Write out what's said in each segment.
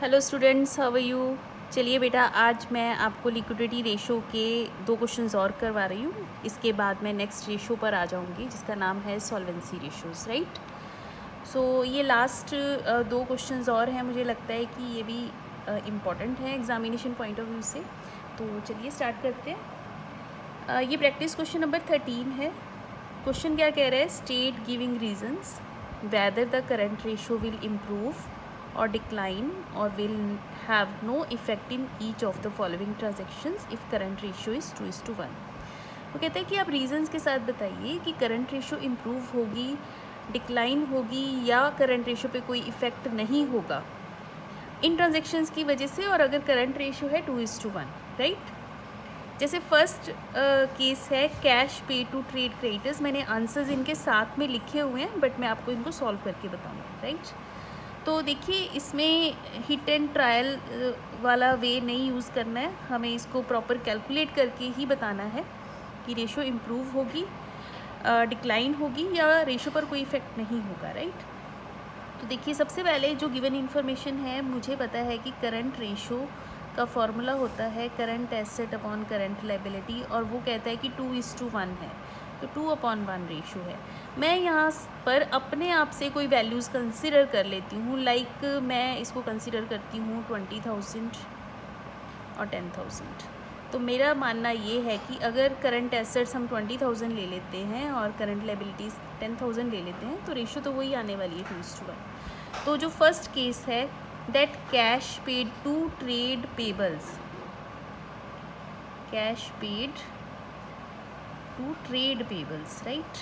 Hello students, how are you. चलिए बेटा, आज मैं आपको लिक्विडिटी रेशो के 2 क्वेश्चंस और करवा रही हूँ। इसके बाद मैं नेक्स्ट रेशो पर आ जाऊँगी जिसका नाम है सॉल्वेंसी रेशोज़, राइट। सो ये लास्ट 2 क्वेश्चंस और हैं। मुझे लगता है कि ये भी इम्पॉर्टेंट है एग्जामिनेशन पॉइंट ऑफ व्यू से। तो चलिए स्टार्ट करते हैं। ये प्रैक्टिस क्वेश्चन नंबर 13 है। क्वेश्चन क्या कह रहा है? State giving reasons whether the current ratio will improve or decline or will have no effect in each of the following transactions if current ratio is 2:1। वो कहते हैं कि आप रीजंस के साथ बताइए कि करंट रेशो इम्प्रूव होगी, डिक्लाइन होगी या करंट रेशो पे कोई इफ़ेक्ट नहीं होगा इन ट्रांजेक्शन्स की वजह से, और अगर करंट रेशो है 2:1, राइट। जैसे फर्स्ट केस है cash pay to trade creditors. मैंने आंसर्स इनके साथ में लिखे हुए हैं बट मैं आपको इनको सॉल्व करके बताऊंगी, राइट। तो देखिए, इसमें हिट एंड ट्रायल वाला वे नहीं यूज़ करना है, हमें इसको प्रॉपर कैलकुलेट करके ही बताना है कि रेशो इम्प्रूव होगी, डिक्लाइन होगी या रेशो पर कोई इफ़ेक्ट नहीं होगा, राइट। तो देखिए, सबसे पहले जो गिवन इन्फॉर्मेशन है, मुझे पता है कि करंट रेशो का फॉर्मूला होता है current asset upon current liability, और वो कहता है कि 2:1 है, तो 2/1 रेशो है। मैं यहाँ पर अपने आप से कोई वैल्यूज़ कंसिडर कर लेती हूँ, लाइक मैं इसको कंसिडर करती हूँ 20,000 और 10,000। तो मेरा मानना ये है कि अगर करंट एसेट्स हम 20,000 ले लेते हैं और करंट लाइबिलिटीज़ 10,000 ले लेते हैं तो रेशो तो वही आने वाली है 2:1। तो जो फर्स्ट केस है, that cash paid to trade payables, cash paid to trade payables, right.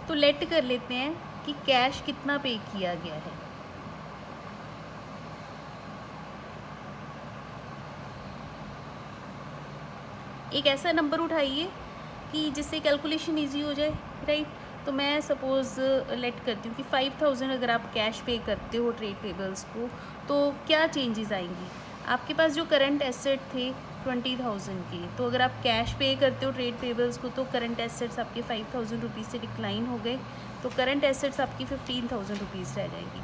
तो लेट कर लेते हैं कि कैश कितना पे किया गया है। एक ऐसा नंबर उठाइए कि जिससे कैलकुलेशन इजी हो जाए, राइट। तो मैं सपोज़ लेट करती हूँ कि 5,000 अगर आप कैश पे करते हो ट्रेड पेबल्स को, तो क्या चेंजेस आएंगी। आपके पास जो करंट एसेट थे 20,000 के, तो अगर आप कैश पे करते हो ट्रेड पेबल्स को तो करंट एसेट्स आपके 5,000 रुपीज़ से डिक्लाइन हो गए, तो करंट एसेट्स आपकी 15,000 रुपीज़ रह जाएगी।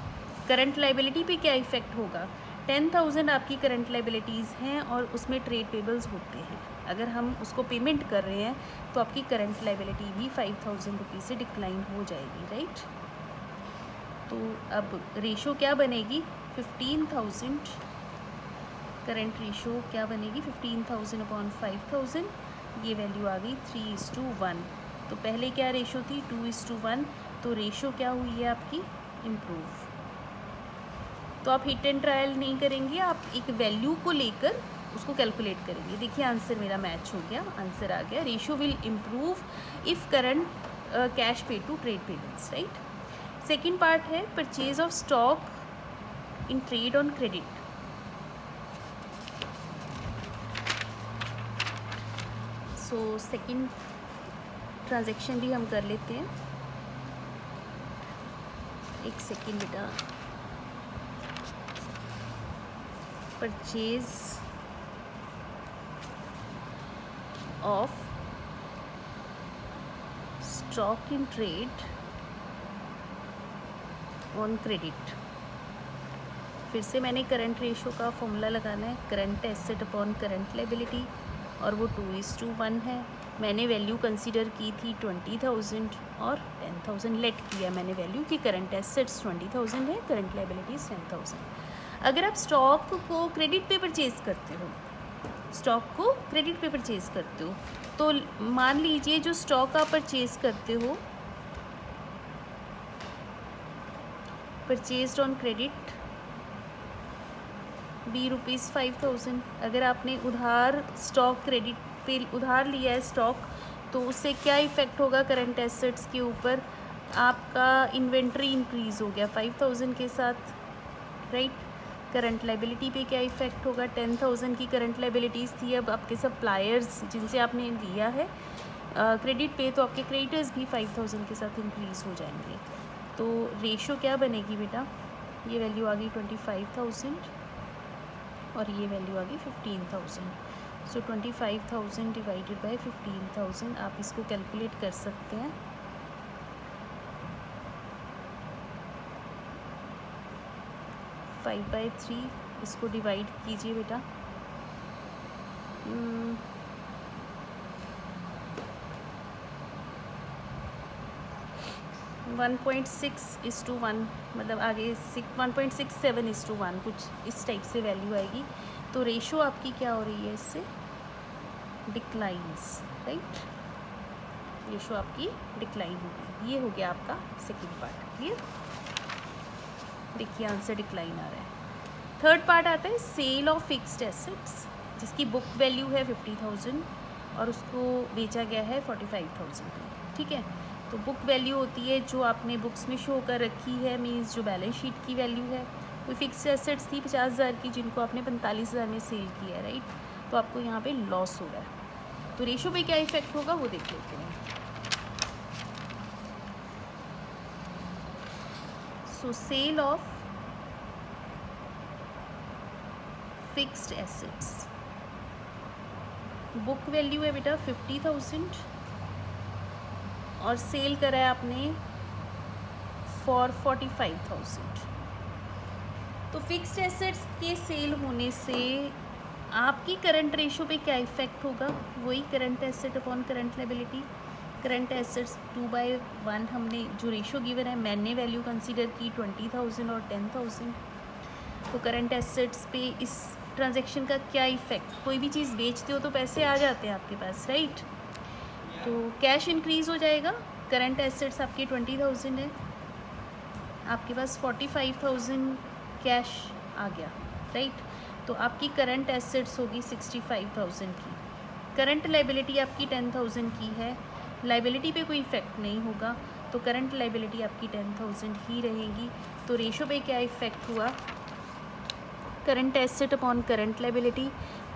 करंट लाइबिलिटी पे क्या इफ़ेक्ट होगा? 10,000 आपकी करंट लाइबिलिटीज़ हैं और उसमें ट्रेड पेबल्स होते हैं। अगर हम उसको पेमेंट कर रहे हैं तो आपकी करंट लाइबिलिटी भी 5,000 रुपीज़ से डिक्लाइन हो जाएगी, राइट। तो अब रेशो क्या बनेगी? 15,000। करंट रेशो क्या बनेगी? 15,000 अपॉन 5,000। ये वैल्यू आ गई 3:1। तो पहले क्या रेशो थी? 2:1। तो रेशो क्या हुई है आपकी? इम्प्रूव। तो आप हिट एंड ट्रायल नहीं करेंगे, आप एक वैल्यू को लेकर उसको कैलकुलेट करेंगे। देखिए, आंसर मेरा मैच हो गया, आंसर आ गया। Ratio will improve if current cash pay to trade payments, right. Second part है purchase of stock in trade on credit. So second transaction भी हम कर लेते हैं। एक सेकेंड बेटा। Purchase of stock in trade on credit. फिर से मैंने करंट रेशो का फॉर्मूला लगाना है, current asset upon current liability, और वो 2:1 है। मैंने वैल्यू कंसीडर की थी 20,000 और 10,000। लेट किया मैंने वैल्यू कि करंट एसेट्स 20,000 है, करंट लाइबिलिटीज़ 10,000। अगर आप स्टॉक को क्रेडिट पे परचेज़ करते हो, स्टॉक को क्रेडिट पे परचेज़ करते हो, तो मान लीजिए जो स्टॉक आप परचेज़ करते हो, परचेज्ड ऑन क्रेडिट बी ₹5,000। अगर आपने उधार स्टॉक क्रेडिट पे उधार लिया है स्टॉक, तो उससे क्या इफ़ेक्ट होगा करंट एसेट्स के ऊपर? आपका इन्वेंट्री इंक्रीज़ हो गया 5,000 के साथ, राइट। करंट लाइबिलिटी पे क्या इफ़ेक्ट होगा? 10,000 की करंट लाइबिलिटीज़ थी, अब आपके सप्लायर्स जिनसे आपने लिया है क्रेडिट पे, तो आपके क्रेडिटर्स भी 5,000 के साथ इंक्रीज़ हो जाएंगे। तो रेशो क्या बनेगी बेटा? ये वैल्यू आ गई 25,000 और ये वैल्यू आ गई 15,000। सो 25,000 डिवाइडेड बाय 15,000, आप इसको कैलकुलेट कर सकते हैं। 5/3, इसको डिवाइड कीजिए बेटा। 1.6:1, मतलब आगे 1.67:1 कुछ इस टाइप से वैल्यू आएगी। तो रेशो आपकी क्या हो रही है इससे? Declines, right. रेशो आपकी डिक्लाइन होगी। ये हो गया आपका सेकेंड पार्ट, क्लियर। देखिए आंसर डिक्लाइन आ रहा है। थर्ड पार्ट आता है सेल ऑफ फिक्स्ड एसेट्स, जिसकी बुक वैल्यू है 50,000 और उसको बेचा गया है 45,000, ठीक है। तो बुक वैल्यू होती है जो आपने बुक्स में शो कर रखी है, मीन्स जो बैलेंस शीट की वैल्यू है। कोई फिक्स्ड एसेट्स थी 50,000 की, जिनको आपने 45,000 में सेल किया है, राइट। तो आपको यहाँ पे लॉस हो रहा है। तो रेशो पे क्या इफेक्ट होगा वो देख लेते हैं। So sale of fixed assets, book value है बेटा 50,000 और सेल करा है आपने फॉर 45,000। तो फिक्स्ड एसेट्स के सेल होने से आपकी करंट रेशो पे क्या इफेक्ट होगा? वही current asset upon current liability. Current assets 2/1 हमने जो रेशो गिवन है, मैंने वैल्यू कंसीडर की 20,000 और 10,000। तो करंट एसेट्स पे इस ट्रांजैक्शन का क्या इफेक्ट? कोई भी चीज़ बेचते हो तो पैसे आ जाते हैं आपके पास, राइट। तो कैश इंक्रीज़ हो जाएगा। करंट एसेट्स आपके 20,000 है, आपके पास 45,000 कैश आ गया, राइट। तो आपकी करंट एसेट्स होगी 65,000 की। करंट लायबिलिटी आपकी 10,000 की है, लायबिलिटी पे कोई इफेक्ट नहीं होगा, तो करंट लायबिलिटी आपकी 10,000 ही रहेगी। तो रेशो पे क्या इफेक्ट हुआ? Current asset upon current liability.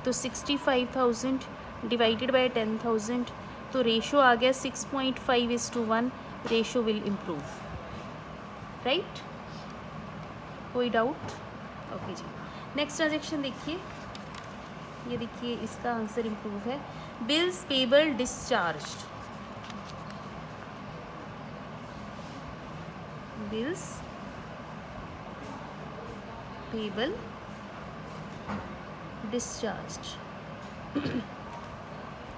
तो 65,000 डिवाइडेड बाय 10,000, तो रेशो आ गया 6.5:1। Ratio will improve, right. कोई डाउट? ओके जी। नेक्स्ट ट्रांजेक्शन देखिए, ये देखिए इसका आंसर इम्प्रूव है। Bills payable discharged, bills payable discharged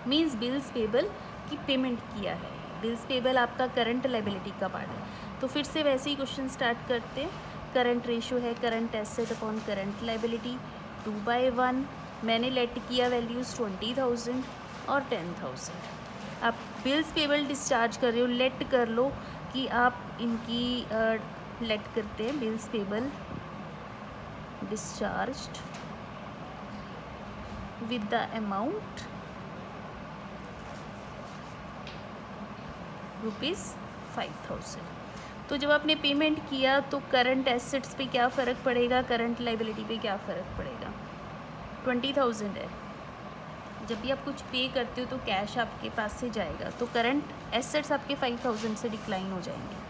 means bills payable की पेमेंट किया है। बिल्स पेबल आपका करंट लायबिलिटी का पार्ट है। तो फिर से वैसे ही क्वेश्चन स्टार्ट करते हैं। करंट रेशो है current asset upon current liability 2/1। मैंने लेट किया वैल्यूज़ 20,000 और 10,000। आप बिल्स पेबल डिस्चार्ज कर रहे हो, लेट कर लो कि आप इनकी लेट करते हैं। Bills payable discharged with the amount ₹5,000। तो जब आपने पेमेंट किया तो करंट एसेट्स पे क्या फ़र्क पड़ेगा, करंट लायबिलिटी पे क्या फ़र्क पड़ेगा? 20,000 है। जब भी आप कुछ पे करते हो तो कैश आपके पास से जाएगा, तो करंट एसेट्स आपके 5,000 से डिक्लाइन हो जाएंगे।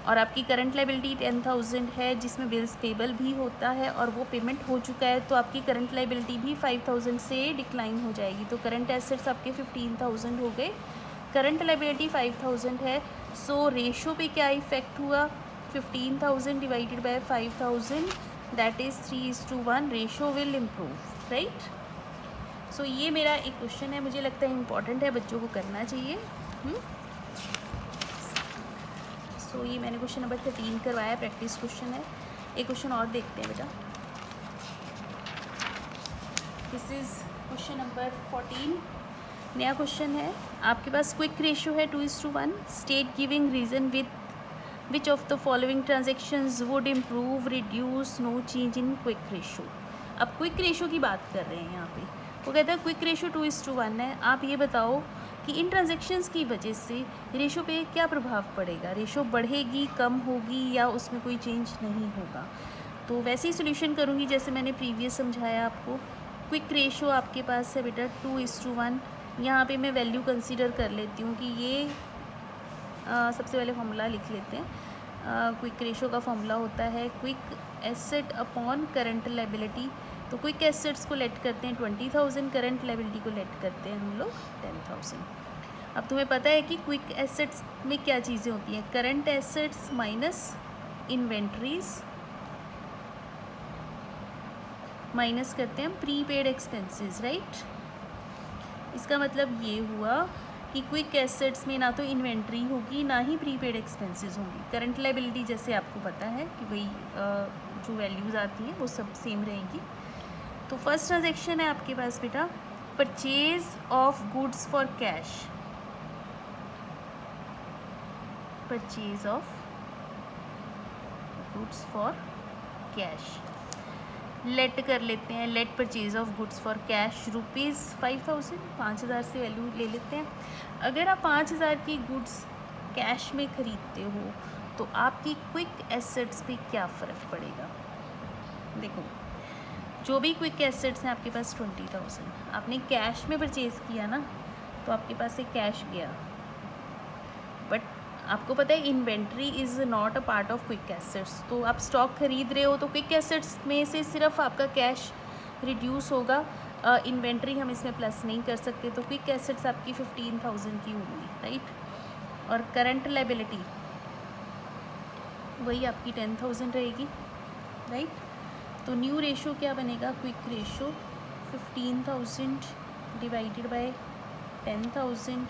और आपकी करंट लायबिलिटी 10,000 है, जिसमें बिल्स पेबल भी होता है और वो पेमेंट हो चुका है, तो आपकी करंट लायबिलिटी भी 5,000 से डिक्लाइन हो जाएगी। तो करंट एसेट्स आपके 15,000 हो गए, करंट लायबिलिटी 5,000 है। सो रेशो पे क्या इफेक्ट हुआ? 15,000 divided by 5,000, that is 3:1। Ratio will improve, right. So ये मेरा एक क्वेश्चन है, मुझे लगता है इम्पॉर्टेंट है, बच्चों को करना चाहिए। तो ये मैंने क्वेश्चन नंबर 13 करवाया, प्रैक्टिस क्वेश्चन है। एक क्वेश्चन और देखते हैं बेटा। दिस इज़ क्वेश्चन नंबर 14, नया क्वेश्चन है आपके पास। क्विक रेशियो है 2:1। State giving reason with which of the following transactions would improve, reduce, no change in quick ratio. अब क्विक रेशियो की बात कर रहे हैं यहाँ पे। वो कहता है क्विक रेशियो 2:1 है, आप ये बताओ कि इन ट्रांजेक्शन्स की वजह से रेशो पे क्या प्रभाव पड़ेगा। रेशो बढ़ेगी, कम होगी, या उसमें कोई चेंज नहीं होगा। तो वैसे ही सोल्यूशन करूँगी जैसे मैंने प्रीवियस समझाया आपको। क्विक रेशो आपके पास है बेटा 2:1। यहाँ पे मैं वैल्यू कंसीडर कर लेती हूँ कि ये सबसे पहले फॉर्मूला लिख लेते हैं। क्विक रेशो का फॉर्मूला होता है quick asset upon current liability. तो क्विक एसेट्स को लेट करते हैं 20,000, करंट लायबिलिटी को लेट करते हैं हम लोग 10,000। अब तुम्हें पता है कि क्विक एसेट्स में क्या चीज़ें होती हैं? Current assets minus inventories minus करते हैं हम प्रीपेड एक्सपेंसेस, राइट। इसका मतलब ये हुआ कि क्विक एसेट्स में ना तो इन्वेंट्री होगी ना ही प्रीपेड एक्सपेंसेस होंगी। करंट लायबिलिटी जैसे आपको पता है कि वही जो वैल्यूज़ आती हैं वो सब सेम रहेंगी। तो फर्स्ट ट्रांजेक्शन है आपके पास बेटा purchase of goods for cash, purchase of goods for cash. Let कर लेते हैं, let purchase of goods for cash ₹5000, 5000 से वैल्यू ले लेते हैं। अगर आप 5000 की गुड्स कैश में ख़रीदते हो तो आपकी क्विक एसेट्स पे क्या फ़र्क पड़ेगा। देखो जो भी क्विक एसेट्स हैं आपके पास 20,000, आपने कैश में परचेज़ किया ना तो आपके पास एक कैश गया, बट आपको पता है inventory is not a part of quick assets. तो आप स्टॉक खरीद रहे हो तो क्विक एसेट्स में से सिर्फ आपका कैश रिड्यूस होगा, इन्वेंट्री हम इसमें प्लस नहीं कर सकते। तो क्विक एसेट्स आपकी 15,000 की होंगी, राइट। और करंट लायबिलिटी वही आपकी 10,000 रहेगी, राइट। तो न्यू रेशो क्या बनेगा, क्विक रेशो 15,000 डिवाइडेड बाय 10,000,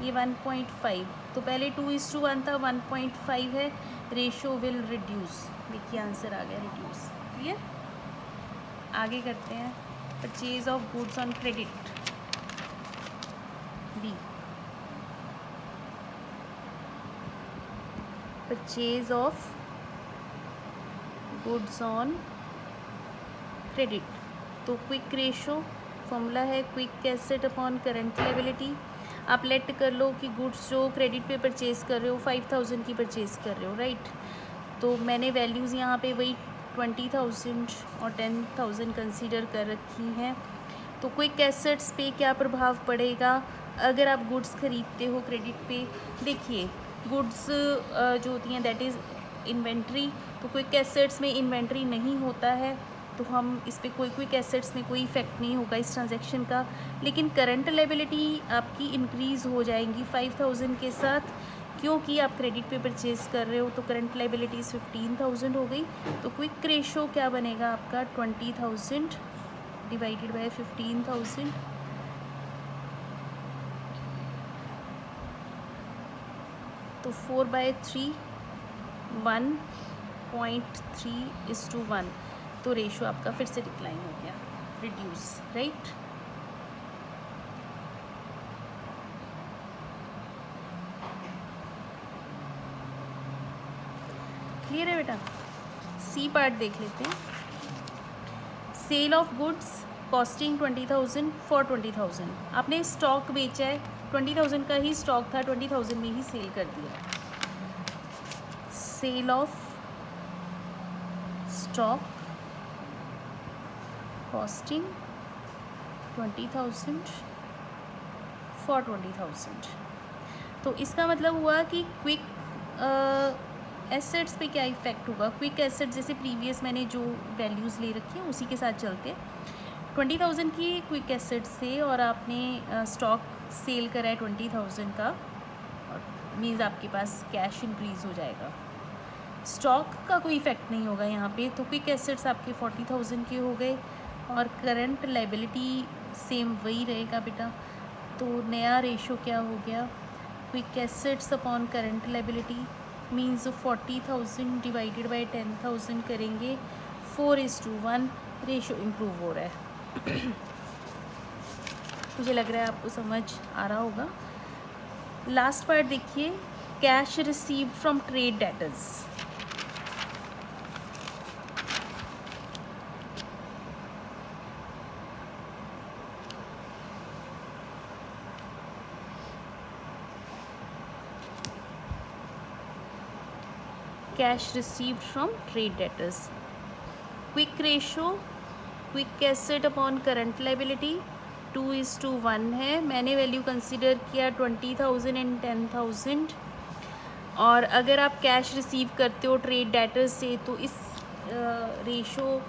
ये 1.5। तो पहले 2:1 था, 1.5 है, रेशो विल रिड्यूस। देखिए आंसर आ गया रिड्यूस। क्लियर। आगे करते हैं purchase of goods on credit, B. Purchase of goods on credit, तो क्विक रेशो फॉर्मूला है quick asset upon current liability. आप लेट कर लो कि गुड्स जो क्रेडिट पे परचेज़ कर रहे हो 5,000 की परचेज़ कर रहे हो, राइट। तो मैंने वैल्यूज़ यहाँ पे वही 20,000 और 10,000 कंसीडर कर रखी हैं। तो क्विक एसेट्स पे क्या प्रभाव पड़ेगा अगर आप गुड्स ख़रीदते हो क्रेडिट पे। देखिए गुड्स जो होती हैं दैट इज़ इन्वेंट्री, तो क्विक एसेट्स में इन्वेंट्री नहीं होता है तो हम इस पर कोई क्विक एसेट्स में कोई इफेक्ट नहीं होगा इस ट्रांजैक्शन का। लेकिन करंट लायबिलिटी आपकी इंक्रीज़ हो जाएंगी 5,000 के साथ, क्योंकि आप क्रेडिट पे परचेज़ कर रहे हो। तो करंट लायबिलिटीज़ 15,000 हो गई। तो क्विक रेशो क्या बनेगा आपका 20,000 डिवाइडेड बाय 15,000, तो 4/3, 1.3:1। तो रेशो आपका फिर से डिक्लाइन हो गया, रिड्यूस, राइट। क्लियर है बेटा। सी पार्ट देख लेते हैं। Sale of goods costing 20,000 for 20,000। आपने स्टॉक बेचा है, 20,000 का ही स्टॉक था, 20,000 में ही सेल कर दिया। Sale of stock costing 20,000 for 20,000। तो इसका मतलब हुआ कि क्विक एसेट्स पे क्या इफ़ेक्ट होगा। क्विक एसेट जैसे प्रीवियस मैंने जो वैल्यूज़ ले रखी हैं उसी के साथ चलते हैं। 20,000 की क्विक एसेट्स थे और आपने स्टॉक सेल करा है 20,000 का, और मीन्स आपके पास कैश इंक्रीज़ हो जाएगा। स्टॉक का कोई इफ़ेक्ट नहीं होगा यहाँ पे। तो क्विक एसेट्स आपके 40,000 के हो गए और करंट लायबिलिटी सेम वही रहेगा बेटा। तो नया रेशो क्या हो गया, quick assets upon current liability means 40,000 divided by 10,000 करेंगे 4:1। रेशो इम्प्रूव हो रहा है। मुझे लग रहा है आपको समझ आ रहा होगा। लास्ट पार्ट देखिए, cash received from trade debtors. Cash received from trade debtors, quick ratio quick asset upon current liability 2:1 है। मैंने वैल्यू कंसीडर किया 20,000 एंड 10,000। और अगर आप कैश रिसीव करते हो ट्रेड डेटर्स से तो इस रेशो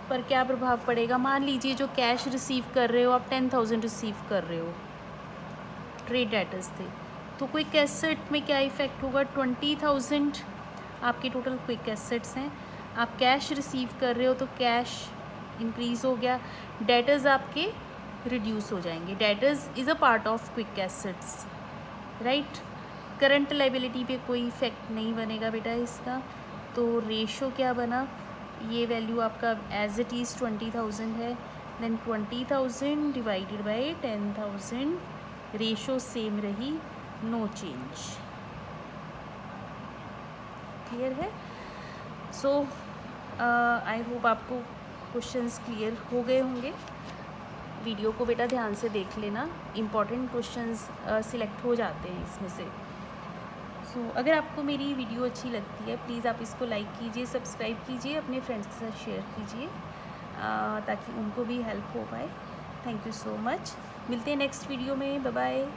पर क्या प्रभाव पड़ेगा। मान लीजिए जो कैश रिसीव कर रहे हो आप 10,000 रिसीव कर रहे हो, ट्रेड डेटर्स थे, तो क्विक एसेट में क्या इफ़ेक्ट होगा। 20,000 आपके टोटल क्विक एसेट्स हैं, आप कैश रिसीव कर रहे हो तो कैश इंक्रीज़ हो गया, डेटर्स आपके रिड्यूस हो जाएंगे। Debtors is a part of quick assets, right. Current liability पे कोई इफेक्ट नहीं बनेगा बेटा इसका। तो रेशो क्या बना, ये वैल्यू आपका एज इट इज़ 20,000 है, then 20,000 divided by 10,000, ratio same रही, नो चेंज। क्लियर है? सो आई होप आपको क्वेश्चंस क्लियर हो गए होंगे। वीडियो को बेटा ध्यान से देख लेना, इम्पॉर्टेंट क्वेश्चंस सिलेक्ट हो जाते हैं इसमें से। सो अगर आपको मेरी वीडियो अच्छी लगती है, प्लीज़ आप इसको लाइक कीजिए, सब्सक्राइब कीजिए, अपने फ्रेंड्स के साथ शेयर कीजिए ताकि उनको भी हेल्प हो पाए। Thank you so much. मिलते हैं नेक्स्ट वीडियो में। Bye bye.